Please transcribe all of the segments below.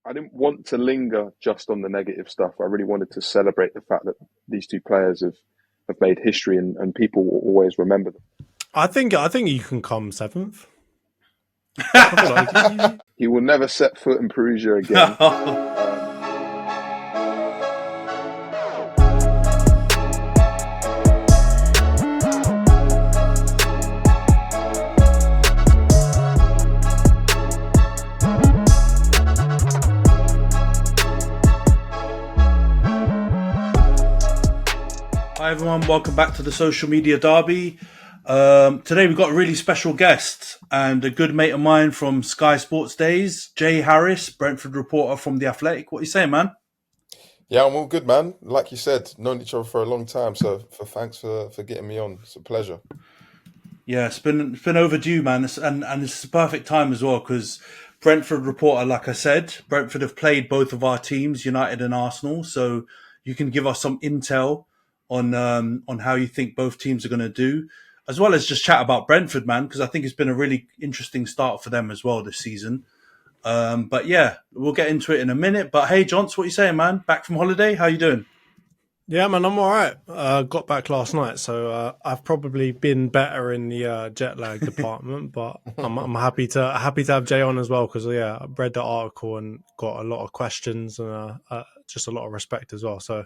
I didn't want to linger just on the negative stuff. I really wanted to celebrate the fact that these two players have made history and people will always remember them. I think you can come seventh. I feel like He will never set foot in Perugia again. Hi everyone, welcome back to the Social Media Derby. Today we've got a really special guest and a good mate of mine from Sky Sports Days, Jay Harris, Brentford reporter from The Athletic. What are you saying, man? Yeah, I'm all good, man. Like you said, known each other for a long time, so thanks for getting me on. It's a pleasure. Yeah, it's been overdue, man, and it's a perfect time as well because Brentford reporter, like I said, Brentford have played both of our teams, United and Arsenal, so you can give us some intel on how you think both teams are going to do, as well as just chat about Brentford, man, because I think it's been a really interesting start for them as well this season. But yeah, we'll get into it in a minute. But hey, Jonty, what you saying, man? Back from holiday? How you doing? yeah, man, I'm all right. Got back last night, so I've probably been better in the jet lag department. But I'm happy to have Jay on as well because yeah, I read the article and got a lot of questions and just a lot of respect as well. So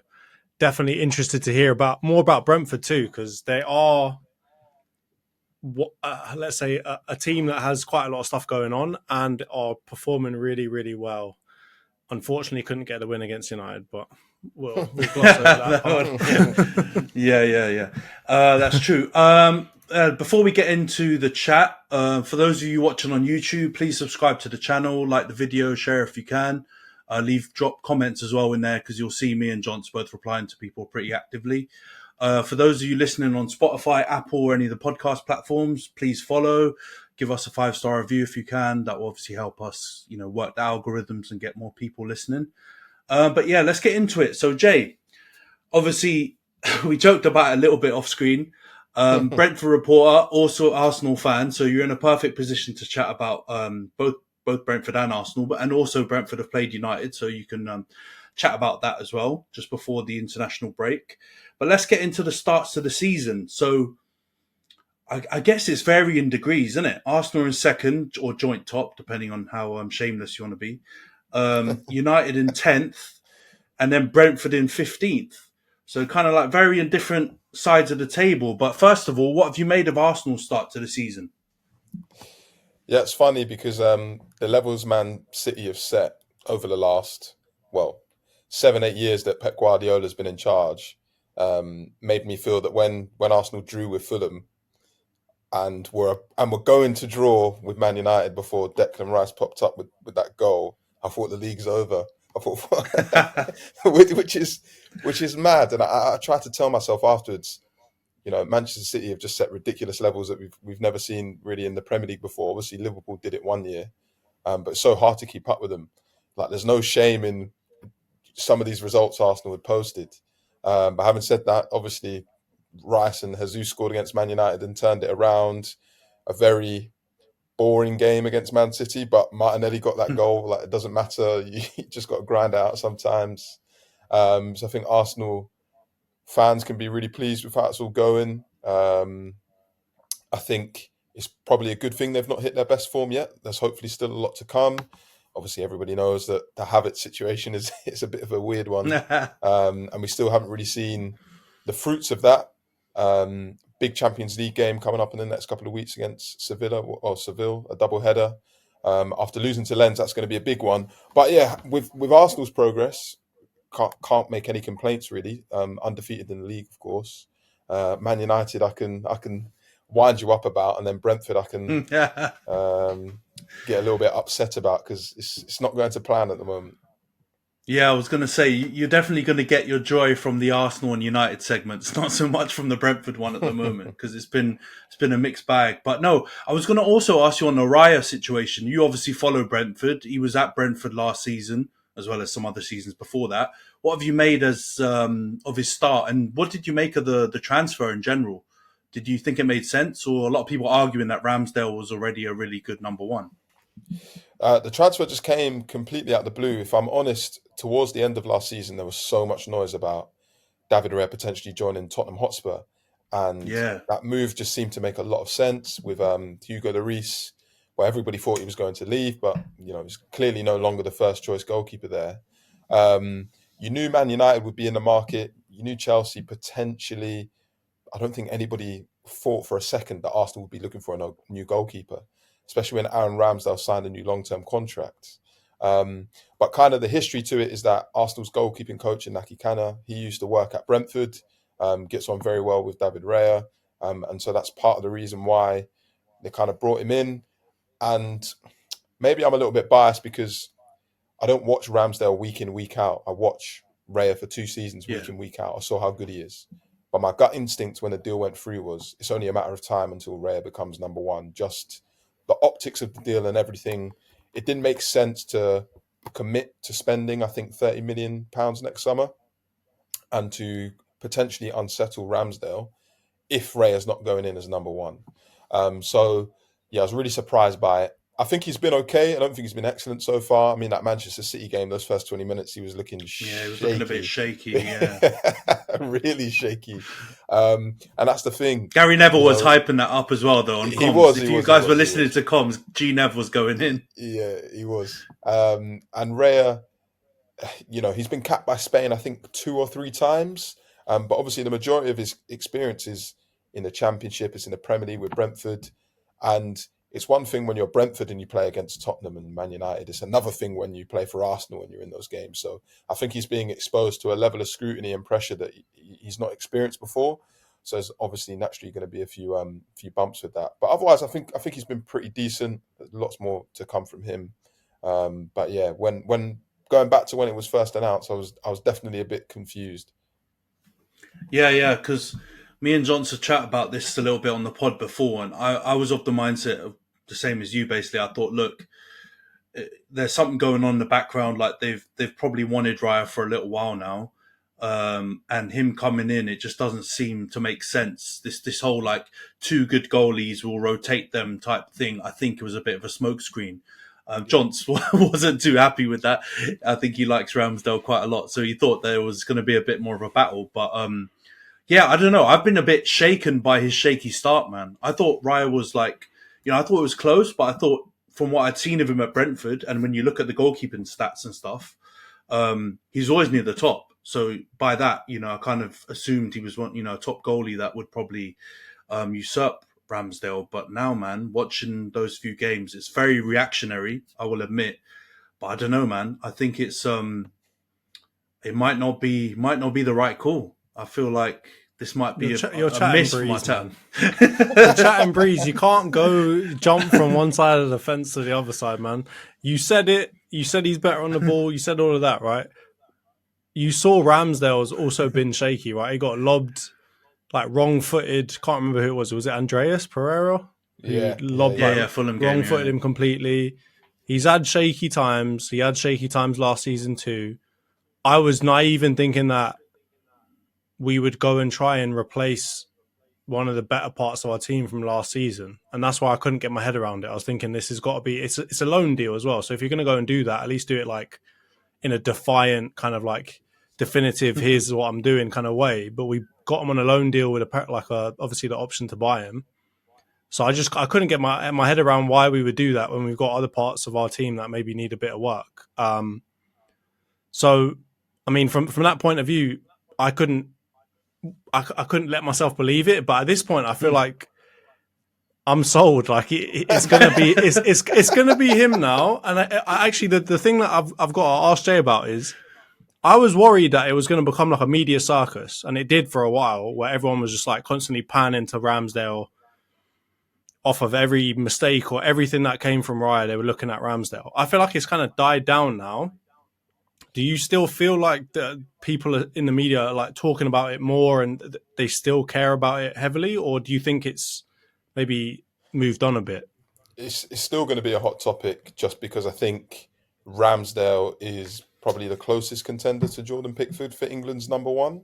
definitely interested to hear more about Brentford too because they are let's say a team that has quite a lot of stuff going on and are performing really, really well. Unfortunately, couldn't get the win against United, but we'll gloss over that part. Yeah. That's true. Before we get into the chat, for those of you watching on YouTube, please subscribe to the channel, like the video, share if you can. Drop comments as well in there because you'll see me and Jonty both replying to people pretty actively. For those of you listening on Spotify, Apple, or any of the podcast platforms, please follow. Give us a 5-star review if you can. That will obviously help us, work the algorithms and get more people listening. But yeah, let's get into it. So Jay, obviously, we joked about it a little bit off screen. Brentford reporter, also Arsenal fan, so you're in a perfect position to chat about both Brentford and Arsenal, and also Brentford have played United, so you can chat about that as well just before the international break. But let's get into the starts to the season. So I guess it's varying degrees, isn't it? Arsenal in second or joint top, depending on how shameless you want to be. United in 10th, and then Brentford in 15th. So kind of like varying different sides of the table. But first of all, what have you made of Arsenal's start to the season? Yeah, it's funny because the levels Man City have set over the last, 7-8 years that Pep Guardiola's been in charge, made me feel that when Arsenal drew with Fulham and were going to draw with Man United before Declan Rice popped up with that goal, I thought the league's over. I thought, which is mad. And I tried to tell myself afterwards, Manchester City have just set ridiculous levels that we've never seen really in the Premier League before. Obviously, Liverpool did it one year, but it's so hard to keep up with them. Like, there's no shame in some of these results Arsenal had posted. But having said that, obviously, Rice and Jesus scored against Man United and turned it around. A very boring game against Man City, but Martinelli got that goal. Like, it doesn't matter. You just got to grind it out sometimes. So I think Arsenal fans can be really pleased with how it's all going. I think it's probably a good thing they've not hit their best form yet. There's hopefully still a lot to come. Obviously, everybody knows that the Havertz situation is a bit of a weird one, and we still haven't really seen the fruits of that. Big Champions League game coming up in the next couple of weeks against Seville, a double header. After losing to Lens, that's going to be a big one. But yeah, with Arsenal's progress, can't make any complaints really. Undefeated in the league, of course. Man United, I can wind you up about, and then Brentford, I can get a little bit upset about because it's not going to plan at the moment. Yeah, I was going to say, you're definitely going to get your joy from the Arsenal and United segments, not so much from the Brentford one at the moment, because it's been a mixed bag. But no, I was going to also ask you on the Raya situation. You obviously follow Brentford. He was at Brentford last season, as well as some other seasons before that. What have you made as of his start, and what did you make of the transfer in general? Did you think it made sense, or a lot of people arguing that Ramsdale was already a really good number one? The transfer just came completely out of the blue. If I'm honest, towards the end of last season, there was so much noise about David Raya potentially joining Tottenham Hotspur, and Yeah. that move just seemed to make a lot of sense with Hugo Lloris, where everybody thought he was going to leave, but he's clearly no longer the first choice goalkeeper there. You knew Man United would be in the market. You knew Chelsea potentially. I don't think anybody thought for a second that Arsenal would be looking for a new goalkeeper, especially when Aaron Ramsdale signed a new long-term contract. But kind of the history to it is that Arsenal's goalkeeping coach, Inaki Kana, he used to work at Brentford, gets on very well with David Raya. And so that's part of the reason why they kind of brought him in. And maybe I'm a little bit biased because I don't watch Ramsdale week in, week out. I watch Raya for 2 seasons, week in, week out. I saw how good he is. But my gut instinct when the deal went through was it's only a matter of time until Raya becomes number one. Just the optics of the deal and everything. It didn't make sense to commit to spending, I think, £30 million next summer and to potentially unsettle Ramsdale if Raya's not going in as number one. So, yeah, I was really surprised by it. I think he's been okay. I don't think he's been excellent so far. I mean, that Manchester City game, those first 20 minutes, he was looking shaky. Yeah, he was looking a bit shaky, yeah. Really shaky. And that's the thing. Gary Neville was hyping that up as well, though, on comms. If you guys were listening to comms, G Nev was going in. Yeah, he was. And Raya, he's been capped by Spain, I think, 2 or 3 times. But obviously the majority of his experience is in the Championship, it's in the Premier League with Brentford. And it's one thing when you're Brentford and you play against Tottenham and Man United. It's another thing when you play for Arsenal and you're in those games. So I think he's being exposed to a level of scrutiny and pressure that he's not experienced before. So there's obviously naturally going to be a few bumps with that. But otherwise, I think he's been pretty decent. There's lots more to come from him. But yeah, when going back to when it was first announced, I was definitely a bit confused. Yeah, because me and Johnson chat about this a little bit on the pod before, and I was of the mindset of the same as you. Basically, I thought, look, there's something going on in the background. Like they've probably wanted Raya for a little while now, and him coming in, it just doesn't seem to make sense. This whole like 2 good goalies will rotate them type thing. I think it was a bit of a smokescreen. Johns wasn't too happy with that. I think he likes Ramsdale quite a lot, so he thought there was going to be a bit more of a battle. But yeah, I don't know. I've been a bit shaken by his shaky start, man. I thought Raya was like, I thought it was close, but I thought from what I'd seen of him at Brentford, and when you look at the goalkeeping stats and stuff, he's always near the top. So by that, I kind of assumed he was one, a top goalie that would probably usurp Ramsdale. But now, man, watching those few games, it's very reactionary, I will admit. But I don't know, man. I think it's it might not be the right call. I feel like this might be a miss for my town. You're chatting breeze. You can't jump from one side of the fence to the other side, man. You said it. You said he's better on the ball. You said all of that, right? You saw Ramsdale's also been shaky, right? He got lobbed, like wrong-footed. Can't remember who it was. Was it Andreas Pereira? Fulham game, wrong-footed him completely. He's had shaky times. He had shaky times last season too. I was naive in thinking that we would go and try and replace one of the better parts of our team from last season. And that's why I couldn't get my head around it. I was thinking this has got to be, it's a loan deal as well. So if you're going to go and do that, at least do it like in a defiant kind of like definitive, here's what I'm doing kind of way. But we got him on a loan deal with obviously the option to buy him. So I couldn't get my head around why we would do that when we've got other parts of our team that maybe need a bit of work. So, I mean, from that point of view, I couldn't let myself believe it, but at this point, I feel like I'm sold. Like it's gonna be it's gonna be him now. And I actually the thing that I've got to ask Jay about is I was worried that it was going to become like a media circus, and it did for a while, where everyone was just like constantly panning to Ramsdale off of every mistake or everything that came from Raya. They were looking at Ramsdale. I feel like it's kind of died down now. Do you still feel like the people in the media are like talking about it more and they still care about it heavily? Or do you think it's maybe moved on a bit? It's still going to be a hot topic just because I think Ramsdale is probably the closest contender to Jordan Pickford for England's number one.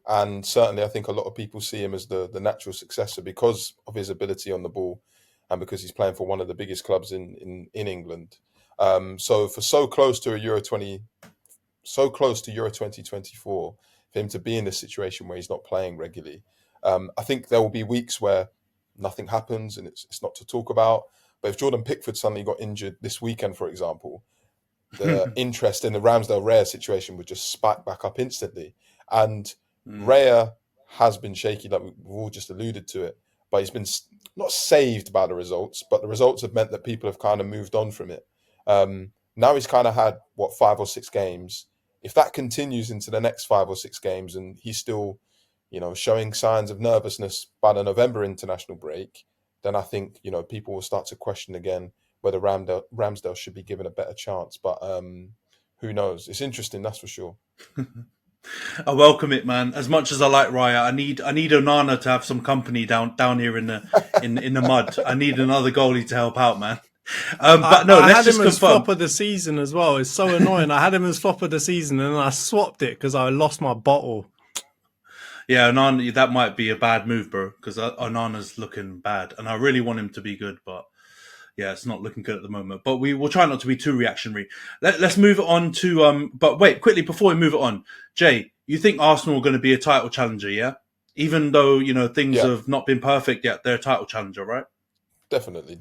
And certainly I think a lot of people see him as the natural successor because of his ability on the ball and because he's playing for one of the biggest clubs in England. So for so close to Euro 2024, for him to be in this situation where he's not playing regularly, I think there will be weeks where nothing happens and it's not to talk about. But if Jordan Pickford suddenly got injured this weekend, for example, the interest in the Ramsdale Raya situation would just spike back up instantly. And Raya has been shaky, like we've all just alluded to it, but he's been not saved by the results, but the results have meant that people have kind of moved on from it. Now he's kind of had, 5 or 6 games. If that continues into the next 5 or 6 games and he's still, showing signs of nervousness by the November international break, then I think, people will start to question again whether Ramsdale should be given a better chance. But who knows? It's interesting, that's for sure. I welcome it, man. As much as I like Raya, I need Onana to have some company down here in the mud. I need another goalie to help out, man. But no, let's just confirm. I had him as flop of the season as well. It's so annoying. I had him as flop of the season and I swapped it because I lost my bottle. Yeah, Onana, that might be a bad move, bro, because Onana's looking bad. And I really want him to be good, but yeah, it's not looking good at the moment. But we will try not to be too reactionary. Let's move it on to... But wait, quickly, before we move it on, Jay, you think Arsenal are going to be a title challenger, yeah? Even though, things have not been perfect yet, they're a title challenger, right? Definitely.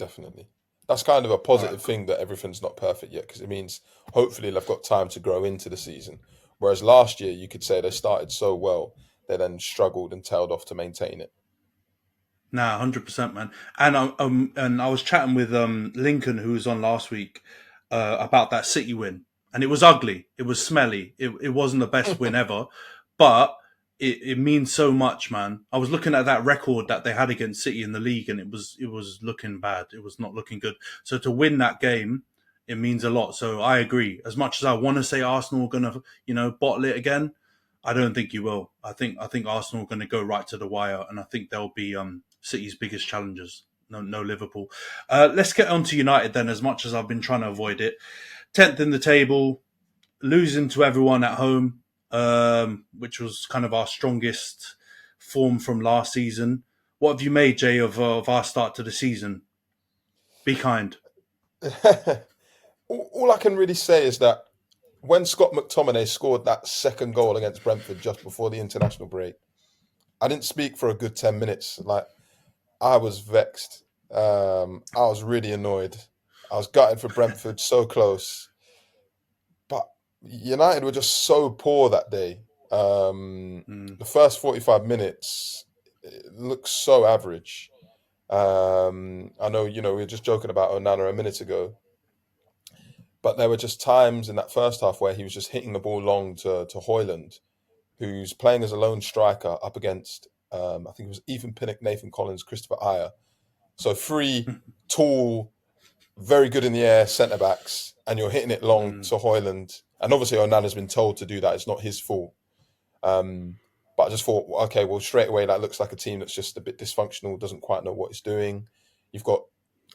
That's kind of a positive thing that everything's not perfect yet, because it means hopefully they've got time to grow into the season. Whereas last year, you could say they started so well, they then struggled and tailed off to maintain it. Nah, 100%, man. And I was chatting with Lincoln, who was on last week, about that City win, and it was ugly. It was smelly. It wasn't the best win ever, but it means so much, man. I was looking at that record that they had against City in the league, and it was looking bad. It was not looking good. So to win that game, it means a lot. So I agree. As much as I want to say Arsenal are going to, bottle it again, I don't think you will. I think Arsenal are going to go right to the wire, and I think they'll be City's biggest challengers. No Liverpool. Let's get on to United then, as much as I've been trying to avoid it. 10th in the table, losing to everyone at home, which was kind of our strongest form from last season. What have you made, Jay, of our start to the season? Be kind. All I can really say is that when Scott McTominay scored that second goal against Brentford just before the international break, I didn't speak for a good 10 minutes. Like, I was vexed. I was really annoyed. I was gutted for Brentford, so close. But United were just so poor that day. The first 45 minutes looked so average. I know, we were just joking about Onana a minute ago. But there were just times in that first half where he was just hitting the ball long to Højlund, who's playing as a lone striker up against, I think it was Ethan Pinnock, Nathan Collins, Christopher Ayer. So 3 tall, very good in the air centre-backs, and you're hitting it long to Højlund. And obviously Onana's been told to do that. It's not his fault. But I just thought, okay, well, straight away, that looks like a team that's just a bit dysfunctional, doesn't quite know what it's doing. You've got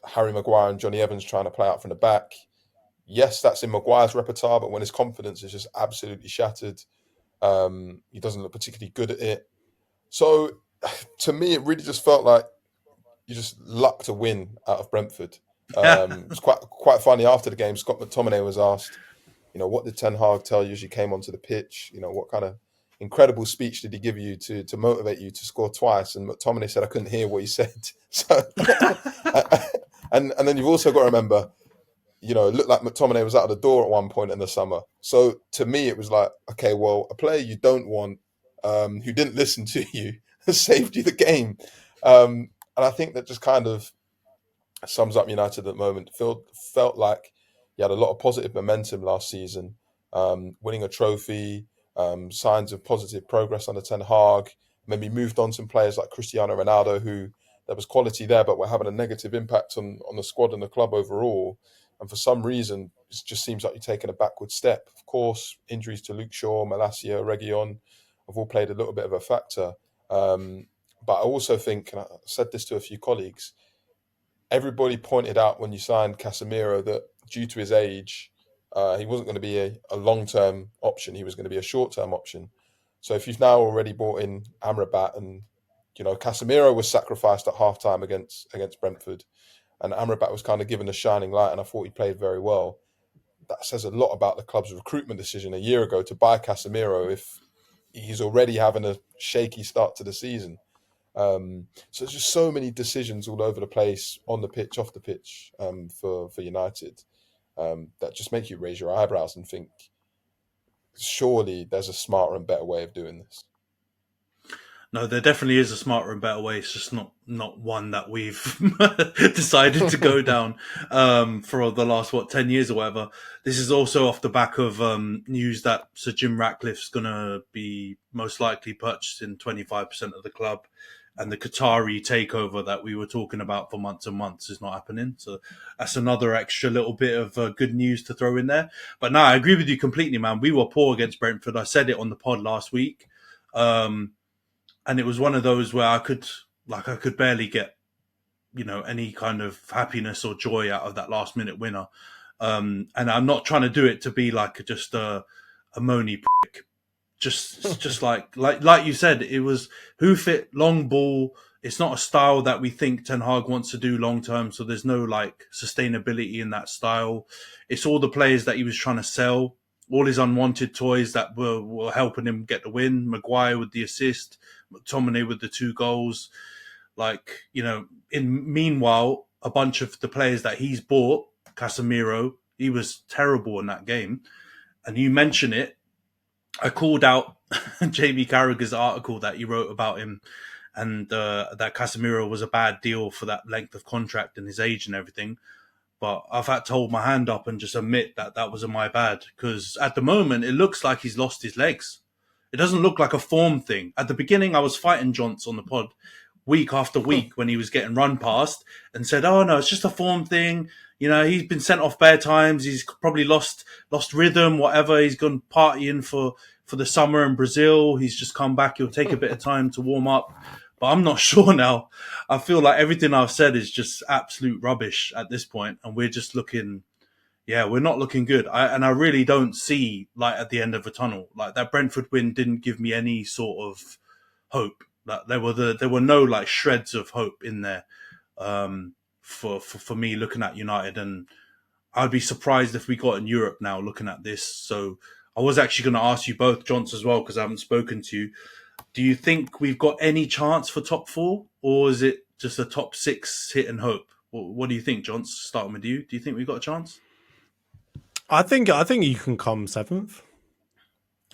Harry Maguire and Johnny Evans trying to play out from the back. Yes, that's in Maguire's repertoire, but when his confidence is just absolutely shattered, he doesn't look particularly good at it. So, to me, it really just felt like you just lucked to win out of Brentford. It was quite funny after the game. Scott McTominay was asked, what did Ten Hag tell you as you came onto the pitch? What kind of incredible speech did he give you to motivate you to score twice? And McTominay said, I couldn't hear what he said. So, and then you've also got to remember, it looked like McTominay was out of the door at one point in the summer. So to me, it was like, okay, well, a player you don't want, who didn't listen to you, has saved you the game. And I think that just kind of sums up United at the moment. Felt like you had a lot of positive momentum last season, winning a trophy, signs of positive progress under Ten Hag, maybe moved on some players like Cristiano Ronaldo, who there was quality there, but were having a negative impact on the squad and the club overall. And for some reason, it just seems like you're taking a backward step. Of course, injuries to Luke Shaw, Malacia, Reguilon have all played a little bit of a factor. But I also think, and I said this to a few colleagues, everybody pointed out when you signed Casemiro that due to his age, he wasn't going to be a long-term option. He was going to be a short-term option. So if you've now already brought in Amrabat and, Casemiro was sacrificed at half-time against Brentford, and Amrabat was kind of given a shining light, and I thought he played very well. that says a lot about the club's recruitment decision a year ago to buy Casemiro if he's already having a shaky start to the season. So there's just so many decisions all over the place, on the pitch, off the pitch, for United, that just make you raise your eyebrows and think, surely there's a smarter and better way of doing this. No, there definitely is a smarter and better way. It's just not one that we've decided to go down for the last 10 years or whatever. This is also off the back of news that Sir Jim Ratcliffe's going to be most likely purchasing 25% of the club, and the Qatari takeover that we were talking about for months and months is not happening. So that's another extra little bit of good news to throw in there. But no, I agree with you completely, man. We were poor against Brentford. I said it on the pod last week. And it was one of those where I could barely get, any kind of happiness or joy out of that last minute winner. And I'm not trying to do it to be like just a moany prick. Just like you said, it was hoof it, long ball. It's not a style that we think Ten Hag wants to do long term. So there's no like sustainability in that style. It's all the players that he was trying to sell, all his unwanted toys that were helping him get the win. Maguire with the assist, McTominay with the 2 goals. Meanwhile, a bunch of the players that he's bought, Casemiro, he was terrible in that game. And you mention it, I called out Jamie Carragher's article that he wrote about him, and that Casemiro was a bad deal for that length of contract and his age and everything. But I've had to hold my hand up and just admit that was my bad, because at the moment, it looks like he's lost his legs. It doesn't look like a form thing. At the beginning, I was fighting Jonty on the pod week after week when he was getting run past and said, oh, no, it's just a form thing. He's been sent off bare times. He's probably lost rhythm, whatever. He's gone partying for the summer in Brazil. He's just come back. He'll take a bit of time to warm up. But I'm not sure now. I feel like everything I've said is just absolute rubbish at this point, and we're just looking... Yeah, we're not looking good. I really don't see light at the end of a tunnel. Like, that Brentford win didn't give me any sort of hope. Like, there were no like shreds of hope in there for me looking at United, and I'd be surprised if we got in Europe now looking at this. So I was actually going to ask you both, Johns, as well, because I haven't spoken to you. Do you think we've got any chance for top 4, or is it just a top 6 hit and hope? What do you think, Johns? Starting with you, do you think we've got a chance? I think you can come 7th.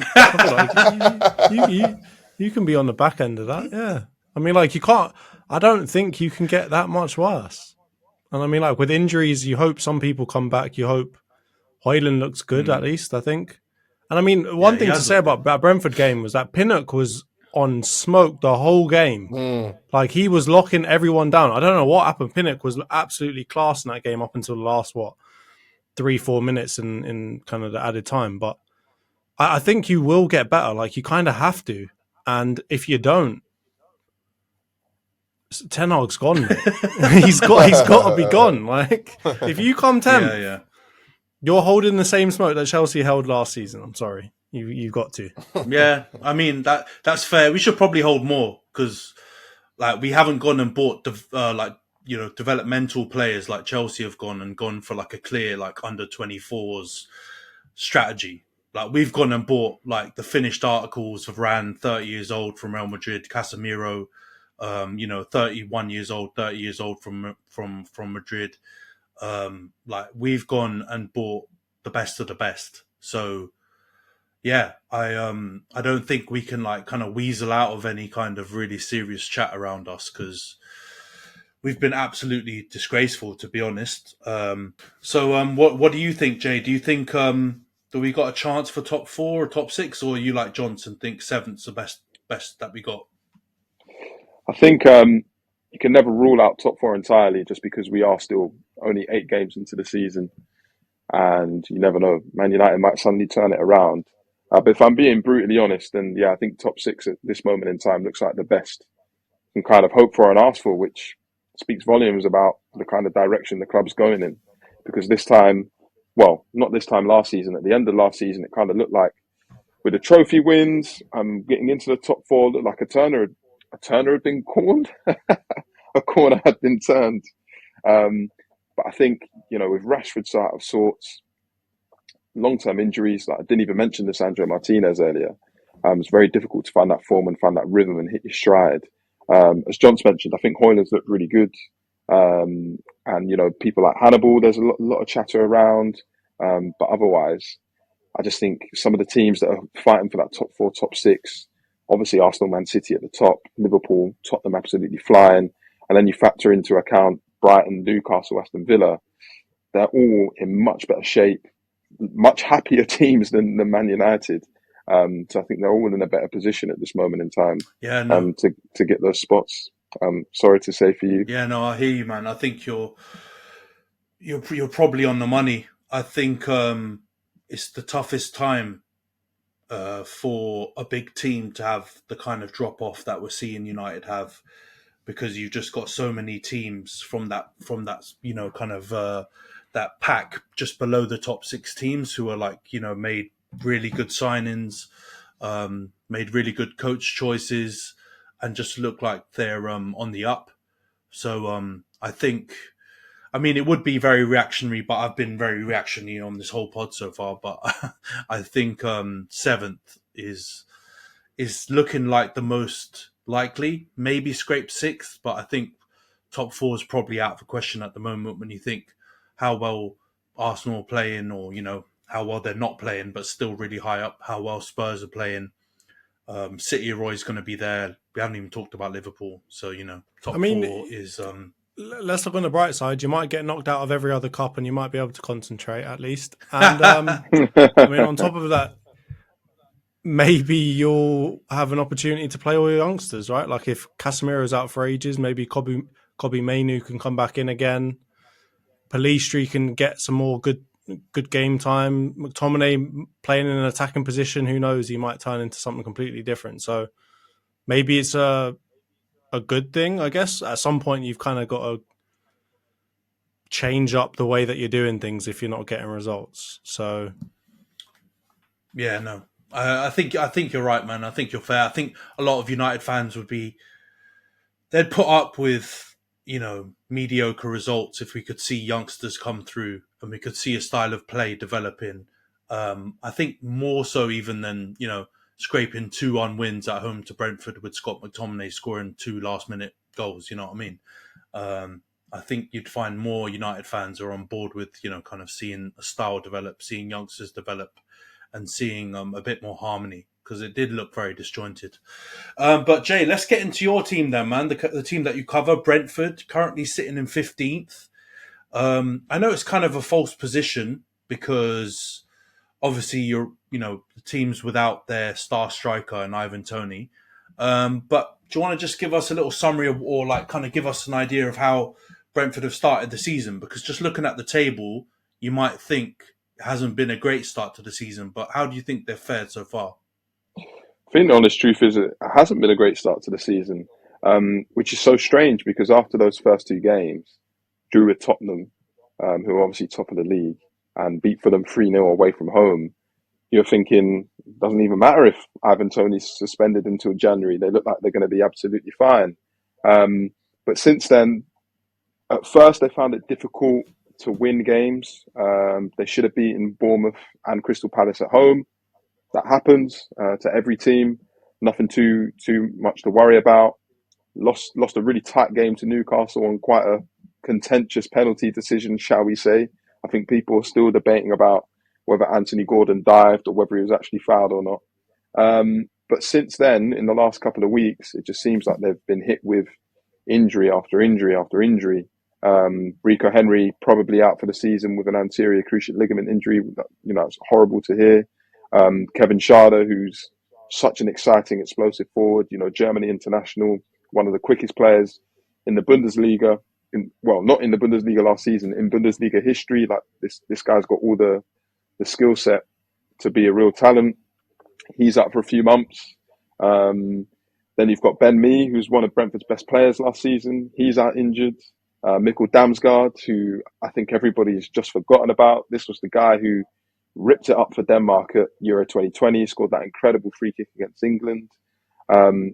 I feel like you can be on the back end of that. Yeah, I mean, like, you can't. I don't think you can get that much worse. And I mean, like, with injuries, you hope some people come back. You hope Højlund looks good at least, I think. And I mean, one thing to say about that Brentford game was that Pinnock was on smoke the whole game. Like, he was locking everyone down. I don't know what happened. Pinnock was absolutely class in that game up until the last 3-4 minutes in kind of the added time. But I think you will get better. Like, you kind of have to. And if you don't, Ten Hag's gone, mate. he's got to be gone. Like, if you come 10th, you're holding the same smoke that Chelsea held last season. I'm sorry. You've got to. Yeah, I mean, that's fair. We should probably hold more, because like, we haven't gone and bought developmental players like Chelsea have gone for like a clear like under 24s strategy. Like, we've gone and bought like the finished articles of Varane, 30 years old from Real Madrid, Casemiro, 31 years old, 30 years old from Madrid. Like, we've gone and bought the best of the best. So yeah, I don't think we can like kind of weasel out of any kind of really serious chat around us, because we've been absolutely disgraceful, to be honest. So what do you think, Jay? Do you think do we got a chance for top 4 or top 6, or you like Johnson think 7th's the best that we got? I think you can never rule out top 4 entirely, just because we are still only 8 games into the season, and you never know. Man United might suddenly turn it around. But if I'm being brutally honest, then yeah, I think top 6 at this moment in time looks like the best you can kind of hope for and ask for, which speaks volumes about the kind of direction the club's going in. Because this time, well, not this time last season, at the end of last season, it kind of looked like, with the trophy wins, getting into the top 4, looked like a Turner had been cornered. A corner had been turned. But I think, with Rashford out of sorts, long-term injuries. Like I didn't even mention Lisandro Martinez earlier. It's very difficult to find that form and find that rhythm and hit your stride. As John's mentioned, I think Hoyland's looked really good. And, people like Hannibal, there's a lot of chatter around. But otherwise, I just think some of the teams that are fighting for that top four, top six, obviously Arsenal, Man City at the top, Liverpool, Tottenham absolutely flying. And then you factor into account Brighton, Newcastle, Aston Villa. They're all in much better shape, much happier teams than Man United. So I think they're all in a better position at this moment in time. Yeah, no. To get those spots. Sorry to say for you. Yeah, no, I hear you, man. I think you're probably on the money. I think it's the toughest time for a big team to have the kind of drop off that we're seeing United have, because you've just got so many teams from that kind of that pack just below the top six teams who are made really good signings, made really good coach choices, and just look like they're on the up. So I think, it would be very reactionary, but I've been very reactionary on this whole pod so far. But I think seventh is looking like the most likely. Maybe scrape sixth, but I think top four is probably out of the question at the moment when you think how well Arsenal are playing, or how well they're not playing, but still really high up. How well Spurs are playing. City are always going to be there. We haven't even talked about Liverpool, so top four is. Let's look on the bright side. You might get knocked out of every other cup, and you might be able to concentrate at least. And on top of that, maybe you'll have an opportunity to play all your youngsters, right? Like if Casemiro's out for ages, maybe Kobe Mainu can come back in again. Pellistri can get some more good game time. McTominay playing in an attacking position, who knows? He might turn into something completely different. So maybe it's a good thing, I guess. At some point, you've kind of got to change up the way that you're doing things if you're not getting results. So, yeah, no, I think you're right, man. I think you're fair. I think a lot of United fans they'd put up with mediocre results if we could see youngsters come through and we could see a style of play developing. I think more so even than scraping 2-1 wins at home to Brentford with Scott McTominay scoring 2 last-minute goals. You know what I mean? I think you'd find more United fans are on board with, kind of seeing a style develop, seeing youngsters develop, and seeing a bit more harmony, because it did look very disjointed. But Jay, let's get into your team then, man. The team that you cover, Brentford, currently sitting in 15th. I know it's kind of a false position because obviously you're, the team's without their star striker and Ivan Toney. But do you want to just give us a little summary or kind of give us an idea of how Brentford have started the season? Because just looking at the table, you might think it hasn't been a great start to the season, but how do you think they've fared so far? I think the honest truth is it hasn't been a great start to the season, which is so strange because after those first 2 games, drew with Tottenham, who are obviously top of the league, and beat Fulham 3-0 away from home, you're thinking, it doesn't even matter if Ivan Toney's suspended until January. They look like they're going to be absolutely fine. But since then, at first they found it difficult to win games. They should have beaten Bournemouth and Crystal Palace at home. That happens to every team. Nothing too much to worry about. Lost a really tight game to Newcastle on quite a contentious penalty decision, shall we say. I think people are still debating about whether Anthony Gordon dived or whether he was actually fouled or not. But since then, in the last couple of weeks, it just seems like they've been hit with injury after injury after injury. Rico Henry probably out for the season with an anterior cruciate ligament injury. It's horrible to hear. Kevin Schade, who's such an exciting, explosive forward, Germany international, one of the quickest players in the Bundesliga. Not in the Bundesliga last season, in Bundesliga history. Like this guy's got all the skill set to be a real talent. He's out for a few months. Then you've got Ben Mee, who's one of Brentford's best players last season. He's out injured. Mikkel Damsgaard, who I think everybody's just forgotten about. This was the guy who ripped it up for Denmark at Euro 2020, scored that incredible free kick against England.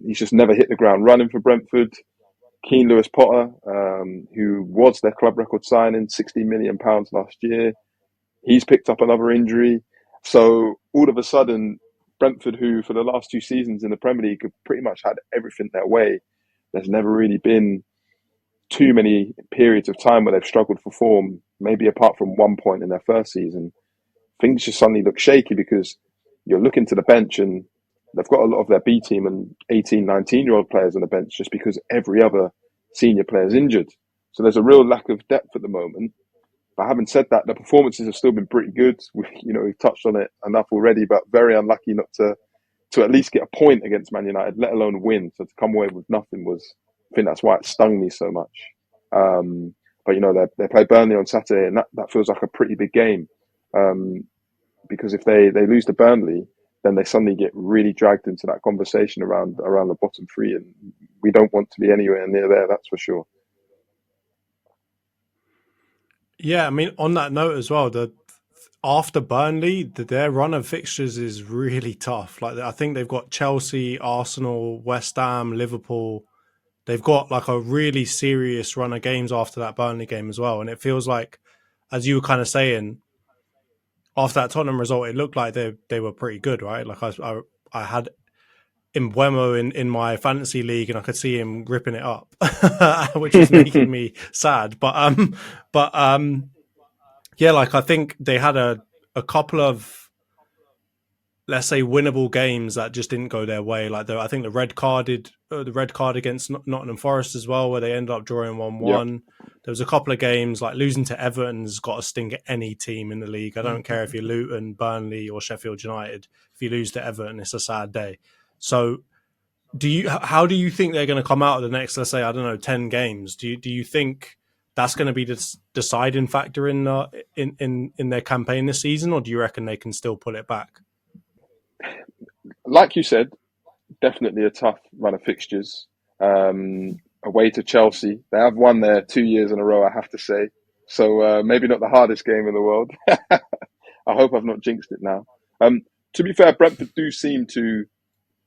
He's just never hit the ground running for Brentford. Keane Lewis Potter, who was their club record signing, £60 million last year. He's picked up another injury. So all of a sudden, Brentford, who for the last 2 seasons in the Premier League have pretty much had everything their way, there's never really been too many periods of time where they've struggled for form, maybe apart from one point in their first season. Things just suddenly look shaky because you're looking to the bench and they've got a lot of their B team and 18, 19-year-old players on the bench just because every other senior player is injured. So there's a real lack of depth at the moment. But having said that, the performances have still been pretty good. We've touched on it enough already, but very unlucky not to at least get a point against Man United, let alone win. So to come away with nothing I think that's why it stung me so much. But they play Burnley on Saturday, and that feels like a pretty big game. Because if they lose to Burnley, then they suddenly get really dragged into that conversation around the bottom three, and we don't want to be anywhere near there. That's for sure. Yeah, I mean, on that note as well, after Burnley, their run of fixtures is really tough. Like, I think they've got Chelsea, Arsenal, West Ham, Liverpool. They've got like a really serious run of games after that Burnley game as well. And it feels like, as you were kind of saying, after that Tottenham result, it looked like they were pretty good, right? Like I had Mbeumo in my fantasy league, and I could see him ripping it up, which was making me sad. But yeah, like I think they had a couple of, let's say, winnable games that just didn't go their way. Like I think the red card against Nottingham Forest as well, where they ended up drawing 1-1. Yep. There was a couple of games like losing to Everton's got to sting at any team in the league. I don't care if you're Luton, Burnley, or Sheffield United. If you lose to Everton, it's a sad day. So, how do you think they're going to come out of the next, let's say, I don't know, 10 games? Do you think that's going to be the deciding factor in their campaign this season, or do you reckon they can still pull it back? Like you said, definitely a tough run of fixtures. Away to Chelsea. They have won there 2 years in a row, I have to say. So maybe not the hardest game in the world. I hope I've not jinxed it now. To be fair, Brentford do seem to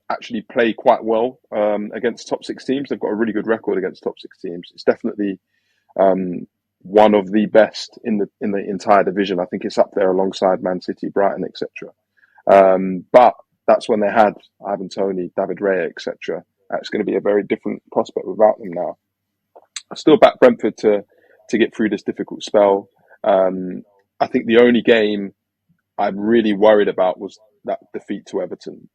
actually play quite well against top six teams. They've got a really good record against top six teams. It's definitely one of the best in the entire division. I think it's up there alongside Man City, Brighton, etc. But that's when they had Antony, David Raya, etc. It's going to be a very different prospect without them now. I still back Brentford to get through this difficult spell. I think the only game I'm really worried about was that defeat to Everton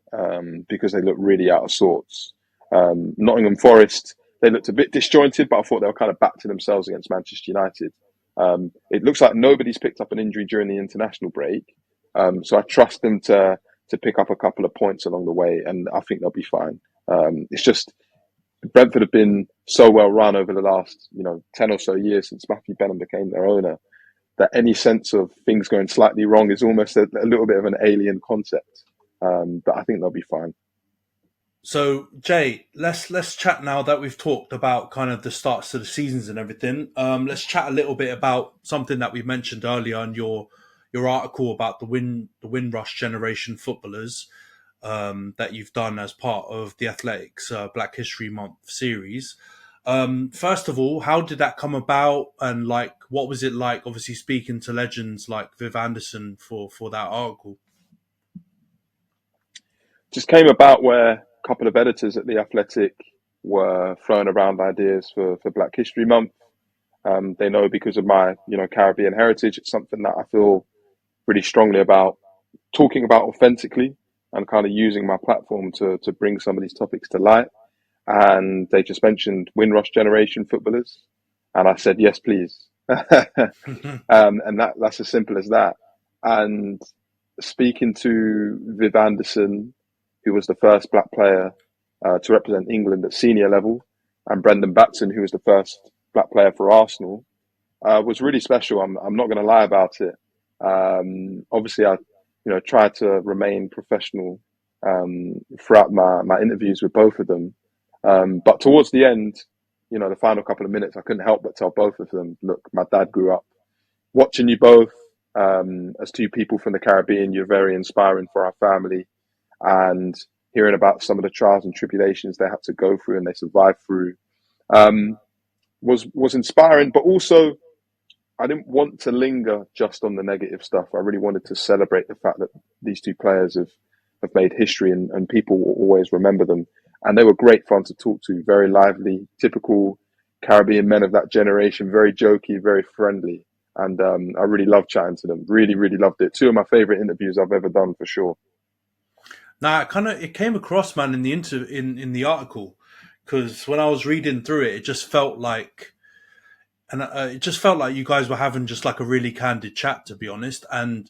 because they looked really out of sorts. Nottingham Forest, they looked a bit disjointed, but I thought they were kind of back to themselves against Manchester United. It looks like nobody's picked up an injury during the international break. So I trust them to pick up a couple of points along the way, and I think they'll be fine. It's just Brentford have been so well run over the last 10 or so years since Matthew Benham became their owner that any sense of things going slightly wrong is almost a little bit of an alien concept. But I think they'll be fine. So, Jay, let's chat now that we've talked about kind of the starts to the seasons and everything. Let's chat a little bit about something that we mentioned earlier in your article about the Windrush Generation footballers that you've done as part of the Athletics Black History Month series. First of all, how did that come about, and what was it like? Obviously, speaking to legends like Viv Anderson for that article. Just came about where a couple of editors at the Athletic were throwing around ideas for Black History Month. They know because of my Caribbean heritage, it's something that I feel really strongly about talking about authentically and kind of using my platform to bring some of these topics to light. And they just mentioned Windrush Generation footballers. And I said, yes, please. And that's as simple as that. And speaking to Viv Anderson, who was the first black player to represent England at senior level, and Brendan Batson, who was the first black player for Arsenal, was really special. I'm not going to lie about it. Obviously, I tried to remain professional throughout my interviews with both of them. But towards the end, the final couple of minutes, I couldn't help but tell both of them, look, my dad grew up watching you both as two people from the Caribbean. You're very inspiring for our family, and hearing about some of the trials and tribulations they had to go through and they survived through was inspiring, but also I didn't want to linger just on the negative stuff. I really wanted to celebrate the fact that these two players have made history, and people will always remember them. And they were great fun to talk to, very lively, typical Caribbean men of that generation, very jokey, very friendly. And I really loved chatting to them. Really, really loved it. Two of my favorite interviews I've ever done, for sure. Now, it came across, man, in the in the article, because when I was reading through it, it just felt like, it just felt like you guys were having just like a really candid chat, to be honest. And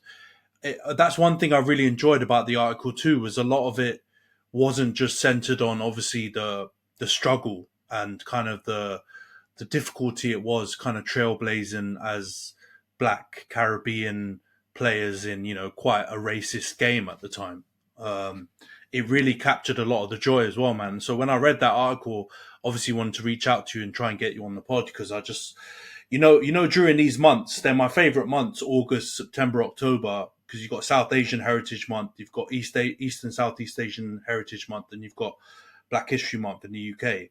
that's one thing I really enjoyed about the article too, was a lot of it wasn't just centered on obviously the struggle and kind of the difficulty it was kind of trailblazing as black Caribbean players in, quite a racist game at the time. It really captured a lot of the joy as well, man. So when I read that article, obviously wanted to reach out to you and try and get you on the pod, because I just, during these months, they're my favorite months: August, September, October, because you've got South Asian Heritage Month, you've got East and Southeast Asian Heritage Month, and you've got Black History Month in the UK.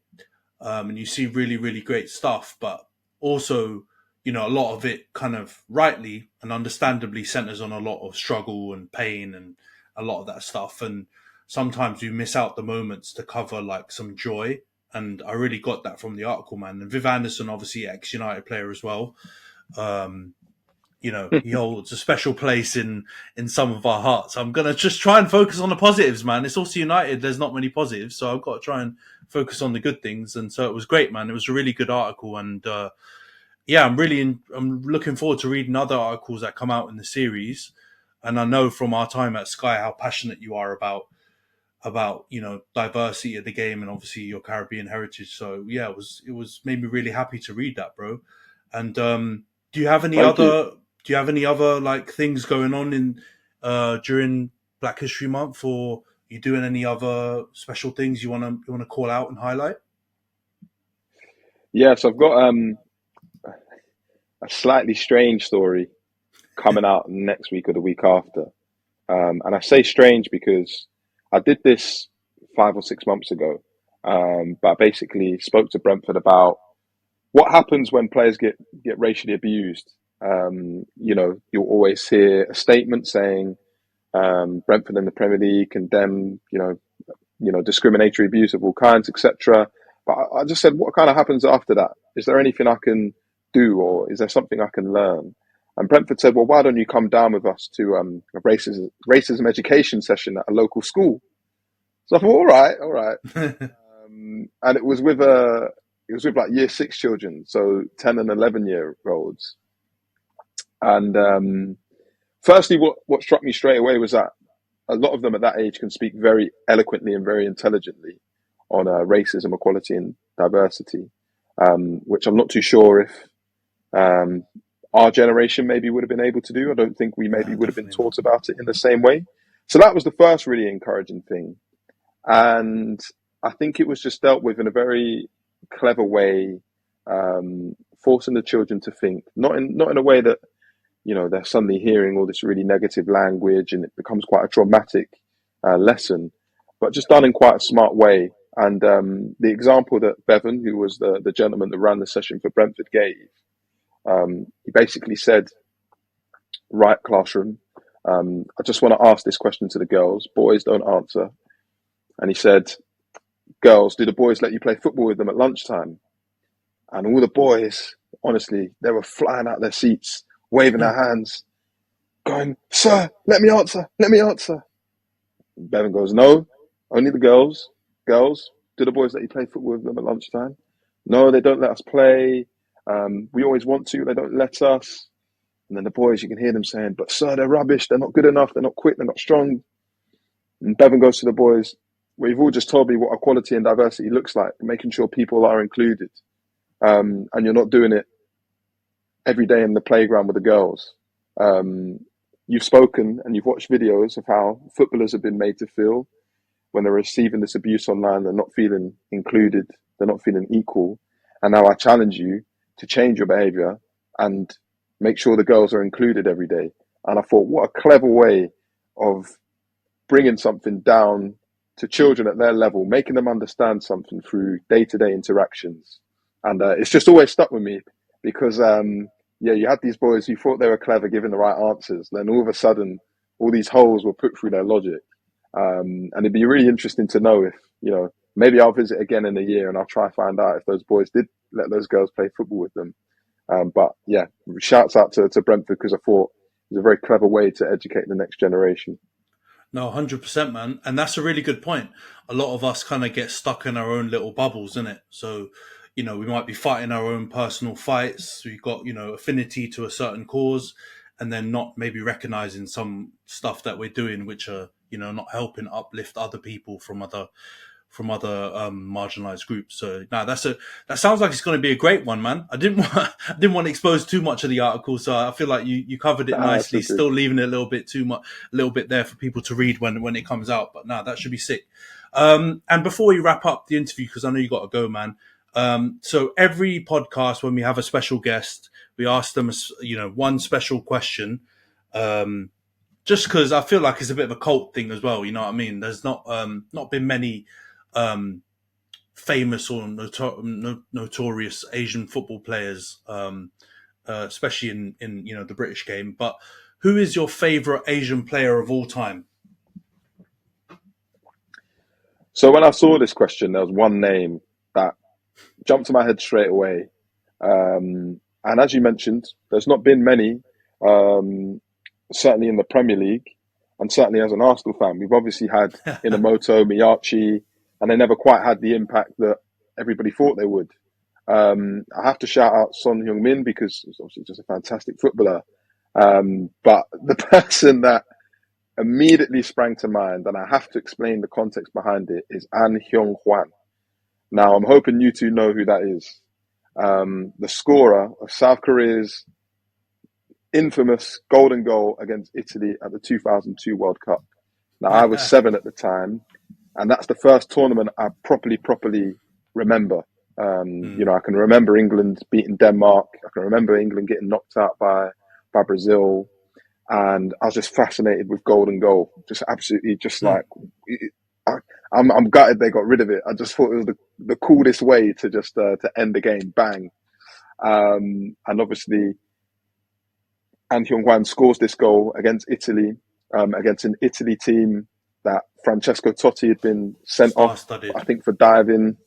And you see really, really great stuff, but also, a lot of it kind of rightly and understandably centers on a lot of struggle and pain and a lot of that stuff. And sometimes we miss out the moments to cover like some joy. And I really got that from the article, man. And Viv Anderson, obviously ex-United player as well. He holds a special place in some of our hearts. I'm going to just try and focus on the positives, man. It's also United. There's not many positives, so I've got to try and focus on the good things. And so it was great, man. It was a really good article. And I'm looking forward to reading other articles that come out in the series. And I know from our time at Sky how passionate you are about diversity of the game and obviously your Caribbean heritage. So yeah, it was made me really happy to read that, bro. And do you have any other like things going on in during Black History Month, or are you doing any other special things you wanna call out and highlight? Yes, I've got a slightly strange story coming out next week or the week after. And I say strange because I did this 5 or 6 months ago, but I basically spoke to Brentford about what happens when players get racially abused. You'll always hear a statement saying Brentford in the Premier League condemn, discriminatory abuse of all kinds, etc. But I just said, what kind of happens after that? Is there anything I can do, or is there something I can learn? And Brentford said, well, why don't you come down with us to a racism education session at a local school? So I thought, all right. And it was with like year 6 children, so 10 and 11-year-olds. And firstly, what struck me straight away was that a lot of them at that age can speak very eloquently and very intelligently on racism, equality, and diversity, which I'm not too sure if our generation maybe would have been able to do. I don't think we maybe would have been taught about it in the same way. So that was the first really encouraging thing. And I think it was just dealt with in a very clever way, forcing the children to think, not in a way that, they're suddenly hearing all this really negative language and it becomes quite a traumatic lesson, but just done in quite a smart way. And the example that Bevan, who was the gentleman that ran the session for Brentford, gave, he basically said, right, classroom, I just want to ask this question to the girls. Boys, don't answer. And he said, girls, do the boys let you play football with them at lunchtime? And all the boys, honestly, they were flying out their seats, waving their hands, going, sir, let me answer. And Bevan goes, no, only the girls. Girls, do the boys let you play football with them at lunchtime? No, they don't let us play. We always want to, they don't let us. And then the boys, you can hear them saying, but sir, they're rubbish. They're not good enough. They're not quick. They're not strong. And Bevan goes to the boys, well, you've all just told me what equality and diversity looks like, making sure people are included. And you're not doing it every day in the playground with the girls. You've spoken and you've watched videos of how footballers have been made to feel when they're receiving this abuse online. They're not feeling included. They're not feeling equal. And now I challenge you to change your behaviour and make sure the girls are included every day. And I thought, what a clever way of bringing something down to children at their level, making them understand something through day-to-day interactions. And it's just always stuck with me because, you had these boys who thought they were clever giving the right answers. Then all of a sudden, all these holes were put through their logic. And it'd be really interesting to know if, maybe I'll visit again in a year and I'll try to find out if those boys did let those girls play football with them. But yeah, shouts out to Brentford, because I thought it was a very clever way to educate the next generation. No, 100%, man. And that's a really good point. A lot of us kind of get stuck in our own little bubbles, isn't it? So, we might be fighting our own personal fights. We've got, affinity to a certain cause, and then not maybe recognizing some stuff that we're doing, which are, not helping uplift other people from other marginalized groups. So that sounds like it's going to be a great one, man. I didn't want to expose too much of the article, so I feel like you covered it nicely. Still leaving it a little bit there for people to read when it comes out. But that should be sick. And before we wrap up the interview, because I know you got to go, man. So every podcast, when we have a special guest, we ask them, one special question. Just because I feel like it's a bit of a cult thing as well, you know what I mean? There's not been many famous or notorious Asian football players, especially in the British game. But who is your favourite Asian player of all time? So when I saw this question, there was one name that jumped to my head straight away. And as you mentioned, there's not been many, certainly in the Premier League, and certainly as an Arsenal fan. We've obviously had Inamoto, Miyachi, and they never quite had the impact that everybody thought they would. I have to shout out Son Heung-min, because he's obviously just a fantastic footballer. But the person that immediately sprang to mind, and I have to explain the context behind it, is An Hyung-hwan. Now, I'm hoping you two know who that is. The scorer of South Korea's infamous golden goal against Italy at the 2002 World Cup. Now, I was 7 at the time, and that's the first tournament I properly remember. I can remember England beating Denmark. I can remember England getting knocked out by Brazil. And I was just fascinated with golden goal. Just absolutely, I'm gutted they got rid of it. I just thought it was the coolest way to just to end the game. Bang. And obviously, An Hyung-hwan scores this goal against Italy, against an Italy team that Francesco Totti had been sent off, I think, for diving.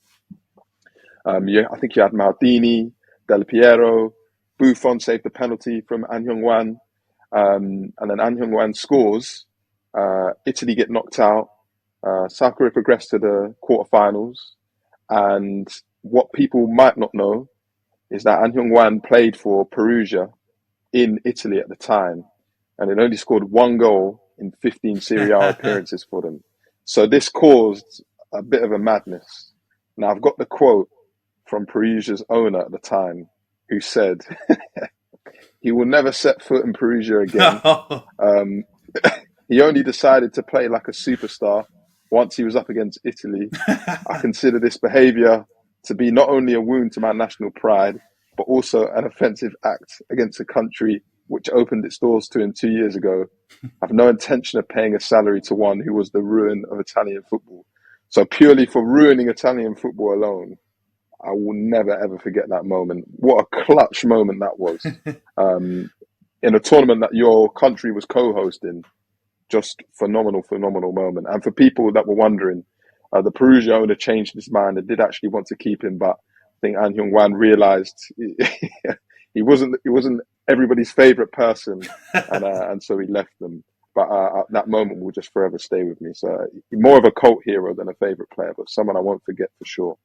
I think you had Maldini, Del Piero, Buffon saved the penalty from An Hyung-hwan. And then An Hyung-hwan scores. Italy get knocked out. South Korea progress to the quarterfinals. And what people might not know is that An Hyung-hwan played for Perugia in Italy at the time, and it only scored 1 goal in 15 Serie A appearances for them. So this caused a bit of a madness. Now, I've got the quote from Perugia's owner at the time, who said, he will never set foot in Perugia again. He only decided to play like a superstar once he was up against Italy. I consider this behaviour to be not only a wound to my national pride, but also an offensive act against a country which opened its doors to him 2 years ago. I have no intention of paying a salary to one who was the ruin of Italian football. So purely for ruining Italian football alone, I will never, ever forget that moment. What a clutch moment that was. In a tournament that your country was co-hosting. Just phenomenal moment. And for people that were wondering, the Perugia owner changed his mind and did actually want to keep him, but I think An Hyung-hwan realised he wasn't everybody's favourite person, and so he left them. But that moment will just forever stay with me. So more of a cult hero than a favourite player, but someone I won't forget for sure.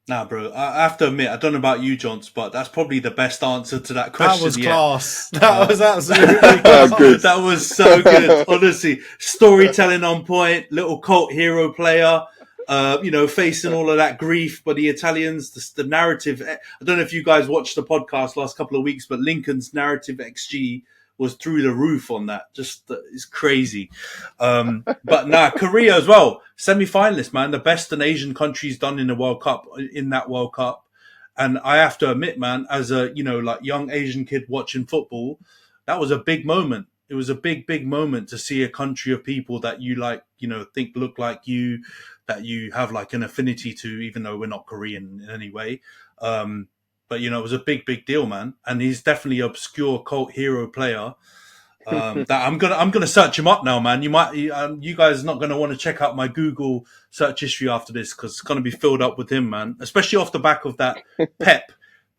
Nah, bro, I have to admit, I don't know about you, Jonty, but that's probably the best answer to that question. That was class. That was absolutely class. That was so good. Honestly, storytelling on point, little cult hero player, facing all of that grief. But the Italians, the narrative, I don't know if you guys watched the podcast last couple of weeks, but Lincoln's narrative XG was through the roof on that. Just it's crazy. But Korea as well, semi-finalist, man, the best an Asian country's done in the World Cup, in that World Cup. And I have to admit, man, as a young Asian kid watching football, that was a big moment. It was a big moment to see a country of people that you think look like you, that you have like an affinity to, even though we're not Korean in any way. but it was a big deal, man. And he's definitely an obscure cult hero player. That I'm gonna search him up now, man. You guys are not gonna want to check out my Google search history after this because it's gonna be filled up with him, man. Especially off the back of that Pep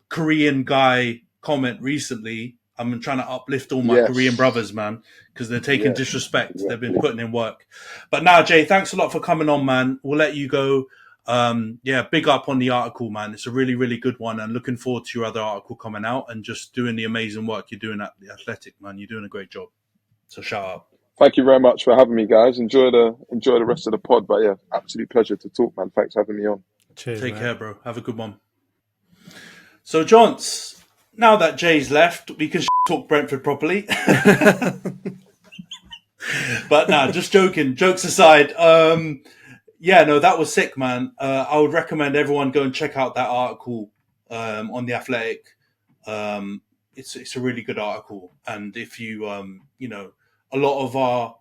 Korean guy comment recently. I'm trying to uplift all my Korean brothers, man, because they're taking disrespect. Exactly. They've been putting in work. But now, Jay, thanks a lot for coming on, man. We'll let you go. Big up on the article, man. It's a really, really good one, and looking forward to your other article coming out and just doing the amazing work you're doing at the Athletic, man. You're doing a great job. So shout out. Thank you very much for having me, guys. Enjoy the rest of the pod. But yeah, absolute pleasure to talk, man. Thanks for having me on. Cheers, Take mate. care, bro. Have a good one. So, Johns, now that Jay's left, we can talk Brentford properly. But nah, just joking. Jokes aside, that was sick, man. I would recommend everyone go and check out that article on the Athletic. It's a really good article, and if you a lot of our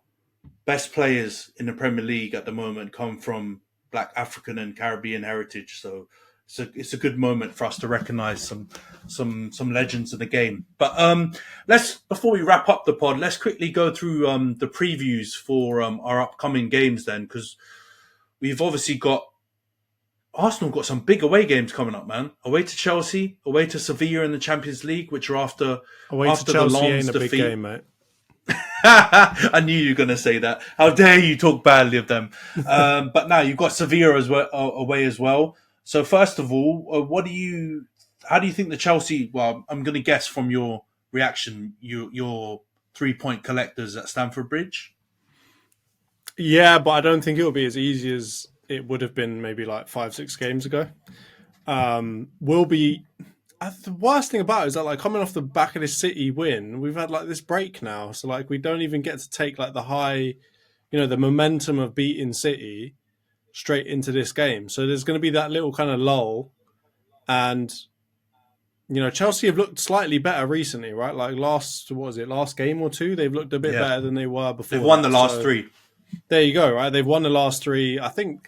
best players in the Premier League at the moment come from Black, African, and Caribbean heritage. So it's a good moment for us to recognise some legends of the game. But before we wrap up the pod, let's quickly go through the previews for our upcoming games then, because we've obviously got Arsenal got some big away games coming up, man. Away to Chelsea, away to Sevilla in the Champions League, which are after Chelsea the Lens ain't a defeat. big game, mate. I knew you were going to say that. How dare you talk badly of them? But now you've got Sevilla as well, away as well. So first of all, how do you think the Chelsea? Well, I'm going to guess from your reaction, your 3-point collectors at Stamford Bridge. Yeah, but I don't think it will be as easy as it would have been maybe like 5-6 games ago. Will be. The worst thing about it is that, like, coming off the back of this City win, we've had like this break now, so like we don't even get to take like the high, the momentum of beating City straight into this game. So there's going to be that little kind of lull, and Chelsea have looked slightly better recently, right? Like last game or two, they've looked a bit better than they were before. They've won the last 3. There you go, right? They've won the last 3. I think.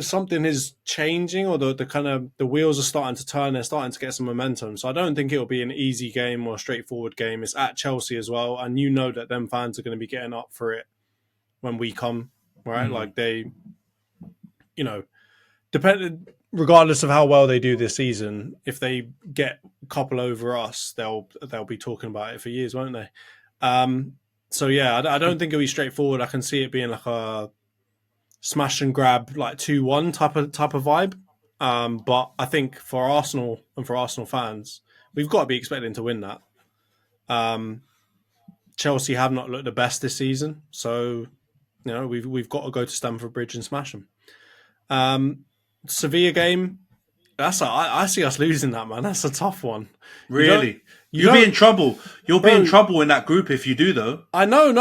Something is changing, or the kind of the wheels are starting to turn. They're starting to get some momentum. So I don't think it'll be an easy game or a straightforward game. It's at Chelsea as well, and that them fans are going to be getting up for it when we come, right? Mm-hmm. Like they, regardless of how well they do this season, if they get a couple over us, they'll be talking about it for years, won't they? So yeah, I don't think it'll be straightforward. I can see it being like a smash and grab, like 2-1 type of vibe. But I think for Arsenal and for Arsenal fans, we've got to be expecting to win that. Chelsea have not looked the best this season, so we've got to go to Stamford Bridge and smash them. Sevilla game, I see us losing that, man. That's a tough one. Really? You'll be in trouble. You'll be in trouble in that group if you do, though. I know.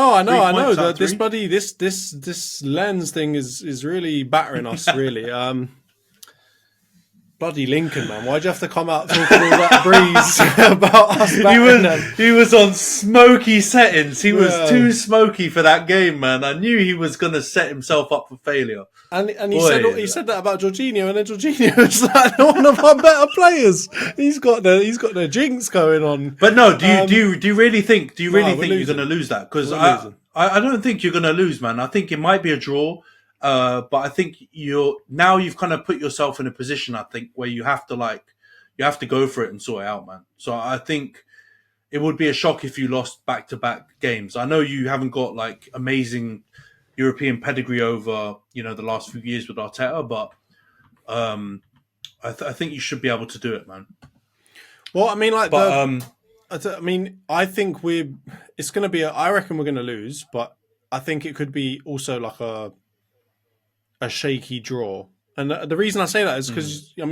This Lens thing is really battering us, really. Bloody Lincoln, man. Why'd you have to come out talking all that breeze about us battering them? He was on smoky settings. He was too smoky for that game, man. I knew he was going to set himself up for failure. And he said that about Jorginho, and then Jorginho is like one of our better players. He's got the jinx going on. But no, do you really think you're going to lose that? Because I don't think you're going to lose, man. I think it might be a draw. But I think you've kind of put yourself in a position, I think, where you have to go for it and sort it out, man. So I think it would be a shock if you lost back-to-back games. I know you haven't got like amazing European pedigree over, the last few years with Arteta, but I think you should be able to do it, man. Well, I mean, I think it's going to be I reckon we're going to lose, but I think it could be also like a shaky draw. And the reason I say that is because, I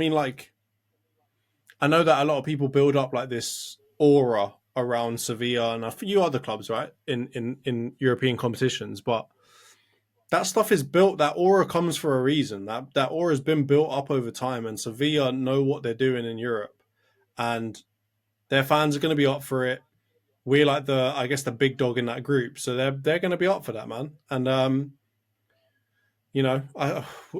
know that a lot of people build up like this aura around Sevilla and a few other clubs, right, in European competitions. But that stuff is built, that aura comes for a reason. That aura has been built up over time, and Sevilla know what they're doing in Europe. And their fans are going to be up for it. We're like the big dog in that group. So they're going to be up for that, man. And,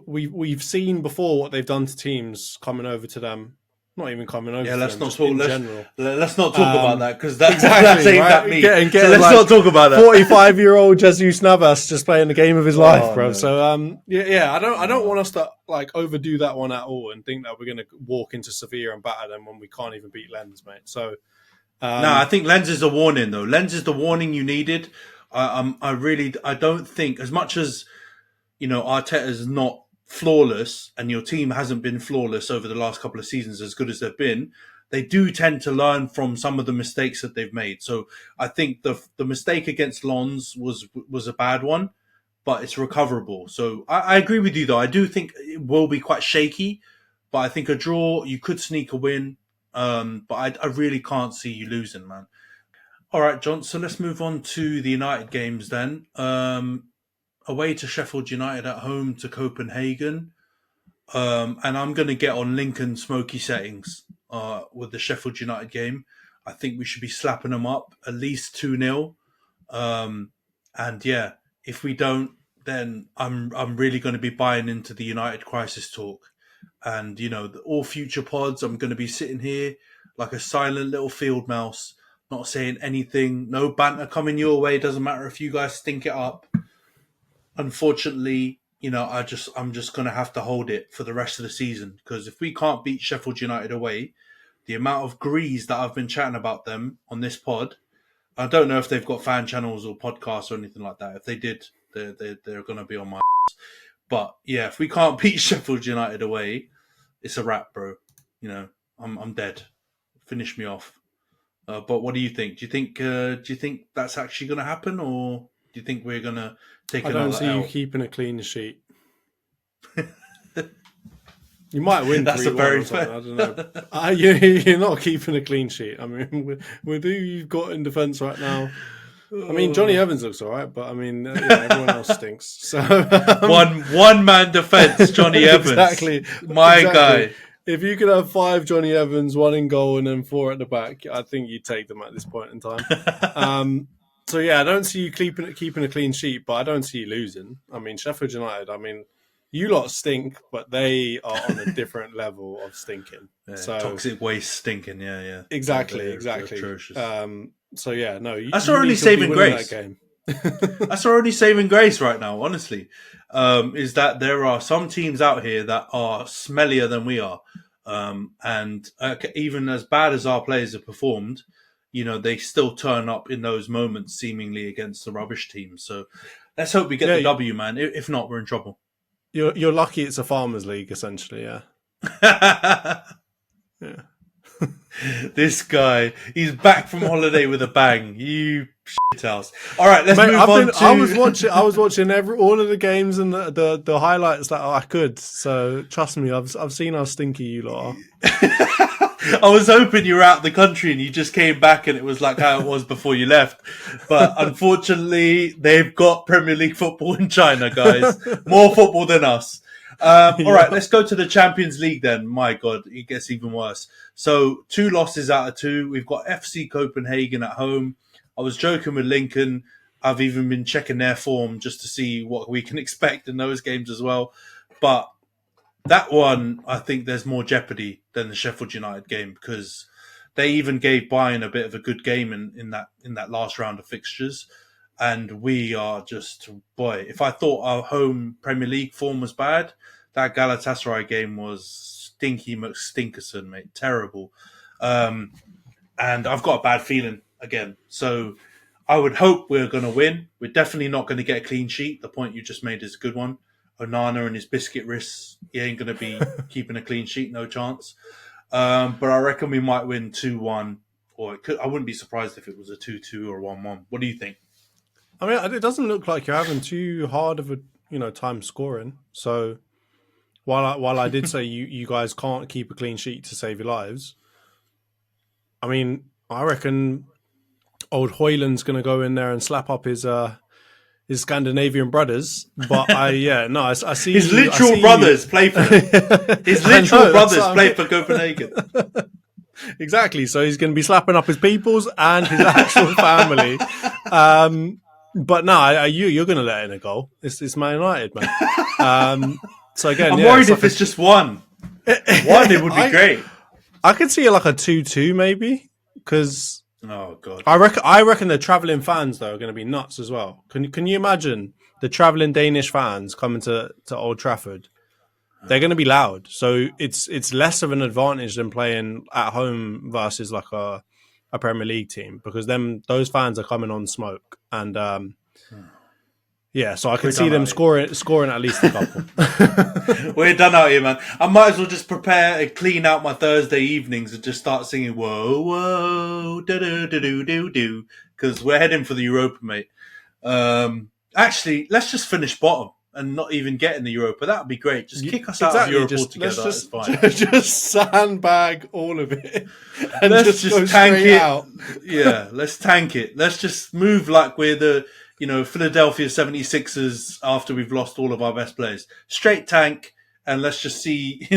we've seen before what they've done to teams coming over to them Not even coming over. Yeah, to let's them, not just talk. in general. Let's not talk about that because that's Exactly, aimed right? at me. Getting So let's like not talk about that. 45-year-old Jesus Navas just playing the game of his life, bro. No. So yeah, I don't want us to like overdo that one at all and think that we're going to walk into Sevilla and batter them when we can't even beat Lens, mate. So No, I think Lens is a warning though. Lens is the warning you needed. I don't think as much as Arteta's not flawless and your team hasn't been flawless over the last couple of seasons as good as they've been. They do tend to learn from some of the mistakes that they've made. So I think the mistake against Lens was a bad one, but it's recoverable. So I agree with you though. I do think it will be quite shaky, but I think a draw, you could sneak a win. But I really can't see you losing, man. All right, John. So let's move on to the United games then. Away to Sheffield United, at home to Copenhagen. And I'm going to get on Lincoln smoky settings with the Sheffield United game. I think we should be slapping them up at least 2-0. And yeah, if we don't, then I'm really going to be buying into the United crisis talk. And, all future pods, I'm going to be sitting here like a silent little field mouse, not saying anything, no banter coming your way. Doesn't matter if you guys stink it up. Unfortunately, I'm just going to have to hold it for the rest of the season, because if we can't beat Sheffield United away, the amount of grease that I've been chatting about them on this pod, I don't know if they've got fan channels or podcasts or anything like that. If they did, they're going to be on my ass. But yeah, if we can't beat Sheffield United away, it's a wrap, bro. I'm dead. Finish me off. But what do you think? Do you think that's actually going to happen, or do you think we're going to take another L? I don't see you keeping a clean sheet. You might win. That's a very fair. I don't know. You're not keeping a clean sheet. I mean, with who you've got in defence right now. I mean, Johnny Evans looks all right, but I mean, everyone else stinks. So one man defence, Johnny Evans, exactly, my guy. If you could have 5 Johnny Evans, 1 in goal and then 4 at the back, I think you'd take them at this point in time. So yeah, I don't see you keeping a clean sheet, but I don't see you losing. I mean, Sheffield United, you lot stink, but they are on a different level of stinking. Yeah, so toxic waste stinking, yeah. Exactly. Atrocious. So yeah, no, that's our only saving grace. That's our only saving grace right now, honestly, is that there are some teams out here that are smellier than we are, and even as bad as our players have performed, they still turn up in those moments seemingly against the rubbish teams. So let's hope we get the W, man. If not, we're in trouble. You're lucky it's a farmers league, essentially, yeah. Yeah. This guy, he's back from holiday with a bang. You shithouse. All right, let's move on to... I was watching all of the games and the highlights that I could. So trust me, I've seen how stinky you lot are. I was hoping you were out of the country and you just came back and it was like how it was before you left. But unfortunately, they've got Premier League football in China, guys. More football than us. All right, let's go to the Champions League then. My God, it gets even worse. So 2 losses out of 2. We've got FC Copenhagen at home. I was joking with Lincoln. I've even been checking their form just to see what we can expect in those games as well. But that one, I think there's more jeopardy than the Sheffield United game, because they even gave Bayern a bit of a good game in that last round of fixtures. And we are just, boy, if I thought our home Premier League form was bad, that Galatasaray game was stinky McStinkerson, mate. Terrible. And I've got a bad feeling again. So I would hope we're going to win. We're definitely not going to get a clean sheet. The point you just made is a good one. Onana and his biscuit wrists, he ain't going to be keeping a clean sheet, no chance. But I reckon we might win 2-1, or I wouldn't be surprised if it was a 2-2 or 1-1. What do you think? I mean, it doesn't look like you're having too hard of a time scoring. So while I did say you guys can't keep a clean sheet to save your lives, I mean, I reckon old Hoyland's going to go in there and slap up his Scandinavian brothers. But I see his literal brothers play for them. His literal brothers play for Copenhagen. Exactly. So he's going to be slapping up his peoples and his actual family. But no, you're going to let in a goal. It's Man United, man. So again, I'm worried if it's just one. One, it would be great. I could see like a 2-2 maybe, because Oh God. I reckon the travelling fans though are going to be nuts as well. Can you imagine the travelling Danish fans coming to Old Trafford? They're going to be loud, so it's less of an advantage than playing at home versus like a Premier League team, because those fans are coming on smoke, and yeah, so I can see them scoring at least a couple. We're done out here, man. I might as well just prepare and clean out my Thursday evenings and just start singing "Whoa, whoa, do do do do do do," because we're heading for the Europa, mate. Actually, let's just finish bottom and not even get in the Europa. That would be great. Just kick us out of Europe altogether. That's fine. Just sandbag all of it and let's just go tank straight it. out. Yeah, let's tank it. Let's just move like we're the Philadelphia 76ers after we've lost all of our best players. Straight tank, and let's just see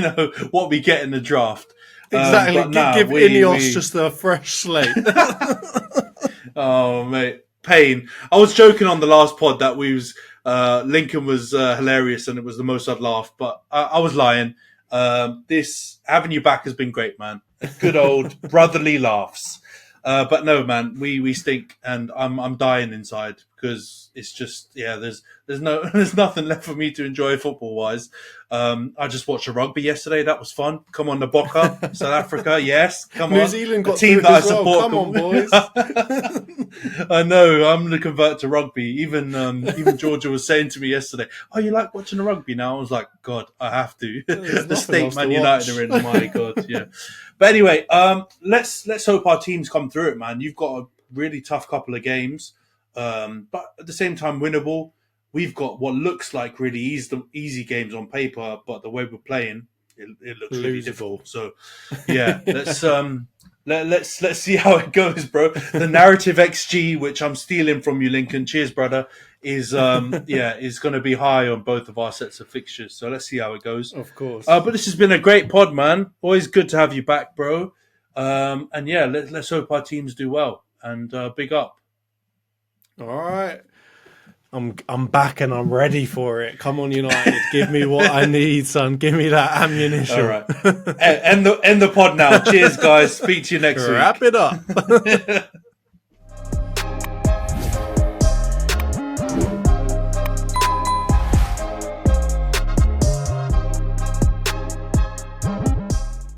what we get in the draft. Exactly. Give Ineos just a fresh slate. Oh mate, pain. I was joking on the last pod that Lincoln was hilarious and it was the most I'd laughed, but I was lying. This having you back has been great, man. Good old brotherly laughs. But no, man, we stink, and I'm dying inside because it's just there's nothing left for me to enjoy football wise. I just watched a rugby yesterday. That was fun. Come on, the Boca, South Africa, yes, come on. New Zealand got a team that I support. Well. Come on, boys. I know. I'm going to convert to rugby. Even Georgia was saying to me yesterday, "Oh, you like watching the rugby now?" I was like, "God, I have to." The state Man United are in. My God, yeah. But anyway, let's hope our teams come through it, man. You've got a really tough couple of games, but at the same time winnable. We've got what looks like really easy games on paper, but the way we're playing, it looks really difficult. So, yeah, let's see how it goes, bro. The narrative XG, which I'm stealing from you, Lincoln. Cheers, brother. Is going to be high on both of our sets of fixtures. So let's see how it goes. Of course. But this has been a great pod, man. Always good to have you back, bro. And yeah, let's hope our teams do well. And big up. All right. I'm back and I'm ready for it. Come on, United. Give me what I need, son. Give me that ammunition. All right. End the pod now. Cheers, guys. Speak to you next week. Wrap it up.